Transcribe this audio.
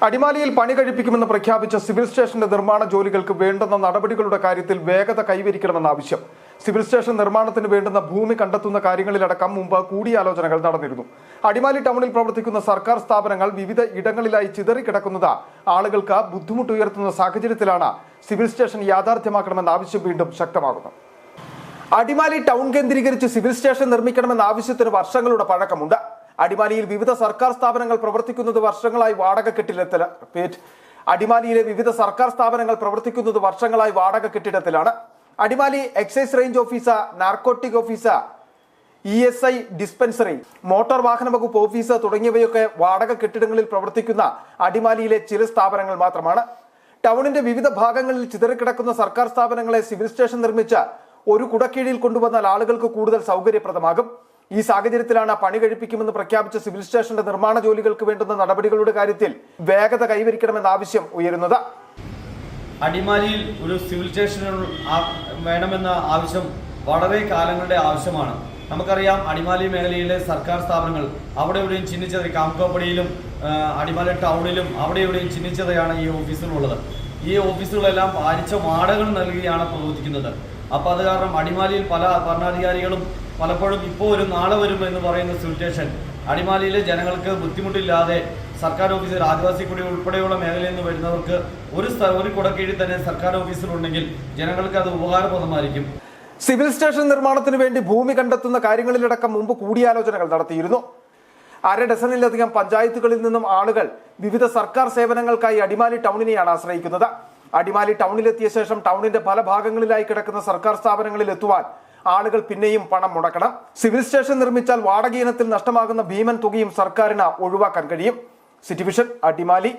അടിമാലിയിൽ പണി കഴിപ്പിക്കുമെന്ന് പ്രഖ്യാപിച്ച സിവിൽ സ്റ്റേഷന്റെ നിർമ്മാണ ജോലികൾക്ക് വേണ്ടുന്ന നടപടികളുടെ കാര്യത്തിൽ വേഗത കൈവരിക്കണമെന്ന ആവശ്യം. സിവിൽ സ്റ്റേഷൻ നിർമ്മാണത്തിന് വേണ്ടുന്ന ഭൂമി കണ്ടെത്തുന്ന കാര്യങ്ങളിലടക്കം മുമ്പ് കൂടിയാലോചനകൾ നടന്നിരുന്നു. അടിമാലി ടൗണിൽ പ്രവർത്തിക്കുന്ന സർക്കാർ സ്ഥാപനങ്ങൾ വിവിധ ഇടങ്ങളിലായി ചിതറിക്കിടക്കുന്നത് ആളുകൾക്ക് ബുദ്ധിമുട്ടുയർത്തുന്ന സാഹചര്യത്തിലാണ് സിവിൽ സ്റ്റേഷൻ യാഥാർത്ഥ്യമാക്കണമെന്ന ആവശ്യം വീണ്ടും ശക്തമാകുന്നത്. അടിമാലി ടൗൺ കേന്ദ്രീകരിച്ച് സിവിൽ സ്റ്റേഷൻ നിർമ്മിക്കണമെന്ന ആവശ്യത്തിന് വർഷങ്ങളുടെ പഴക്കമുണ്ട്. അടിമാലിയിൽ വിവിധ സർക്കാർ സ്ഥാപനങ്ങൾ പ്രവർത്തിക്കുന്നത് വർഷങ്ങളായി വാടക കെട്ടിടത്തിലാണ്. Adimali excise range officer, narcotic officer, ESI dispensary, motor വാഹന വകുപ്പ് ഓഫീസർ തുടങ്ങിയവയൊക്കെ വാടക കെട്ടിടങ്ങളിൽ പ്രവർത്തിക്കുന്ന അടിമാലിയിലെ ചില സ്ഥാപനങ്ങൾ മാത്രമാണ്. ടൗണിന്റെ വിവിധ ഭാഗങ്ങളിൽ ചിതറിക്കിടക്കുന്ന സർക്കാർ സ്ഥാപനങ്ങളെ സിവിൽ സ്റ്റേഷൻ നിർമ്മിച്ച് ഒരു കുടക്കീഴിൽ കൊണ്ടുവന്നാൽ ആളുകൾക്ക് കൂടുതൽ സൗകര്യപ്രദമാകും. ഈ സാഹചര്യത്തിലാണ് പണി കഴിപ്പിക്കുമെന്ന് പ്രഖ്യാപിച്ച സിവിൽ സ്റ്റേഷന്റെ നിർമ്മാണ ജോലികൾക്ക് വേണ്ടുന്ന നടപടികളുടെ കാര്യത്തിൽ വേഗത കൈവരിക്കണമെന്ന ആവശ്യം ഉയരുന്നത്. അടിമാലിയിൽ ഒരു സിവിൽ സ്റ്റേഷൻ വേണമെന്ന ആവശ്യം വളരെ കാലങ്ങളുടെ ആവശ്യമാണ്. നമുക്കറിയാം, അടിമാലി മേഖലയിലെ സർക്കാർ സ്ഥാപനങ്ങൾ അവിടെ ഇവിടെയും ചിഹ്നിച്ചത്, കാംകോപ്പടിയിലും അടിമാലി ടൗണിലും അവിടെ ഇവിടെയും ചിഹ്നിച്ചതയാണ് ഈ ഓഫീസുകളുള്ളത്. ഈ ഓഫീസുകളെല്ലാം ഭാരിച്ച വാടകകൾ നൽകിയാണ് പ്രവർത്തിക്കുന്നത്. അപ്പോൾ അത് കാരണം അടിമാലിയിൽ പല ഭരണാധികാരികളും പലപ്പോഴും ഇപ്പോൾ വരും നാളെ വരും എന്ന് പറയുന്ന സിവിൽ സ്റ്റേഷൻ അടിമാലിയിലെ ജനങ്ങൾക്ക് ബുദ്ധിമുട്ടില്ലാതെ സർക്കാർ ഓഫീസിൽ ആദിവാസി കുടി ഉൾപ്പെടെയുള്ള മേഖലയിൽ നിന്ന് വരുന്നവർക്ക് ഒരു കുടക്കീഴിൽ തന്നെ സർക്കാർ ഓഫീസിലുണ്ടെങ്കിൽ ജനങ്ങൾക്ക് അത് ഉപകാരപ്രദമായിരിക്കും. സിവിൽ സ്റ്റേഷൻ നിർമ്മാണത്തിന് വേണ്ടി ഭൂമി കണ്ടെത്തുന്ന കാര്യങ്ങളിലടക്കം മുമ്പ് കൂടിയാലോചനകൾ നടത്തിയിരുന്നു. 1/2 ഡസനിലധികം പഞ്ചായത്തുകളിൽ നിന്നും ആളുകൾ വിവിധ സർക്കാർ സേവനങ്ങൾക്കായി അടിമാലി ടൗണിനെയാണ് ആശ്രയിക്കുന്നത്. അടിമാലി ടൗണിലെത്തിയ ശേഷം ടൗണിന്റെ പല ഭാഗങ്ങളിലായി കിടക്കുന്ന സർക്കാർ സ്ഥാപനങ്ങളിൽ എത്തുവാൻ ആളുകൾ പിന്നെയും പണം മുടക്കണം. സിവിൽ സ്റ്റേഷൻ നിർമ്മിച്ചാൽ വാടക ഇനത്തിൽ നഷ്ടമാകുന്ന ഭീമൻ തുകയും സർക്കാരിന് ഒഴിവാക്കാൻ കഴിയും. City vision, Adimali.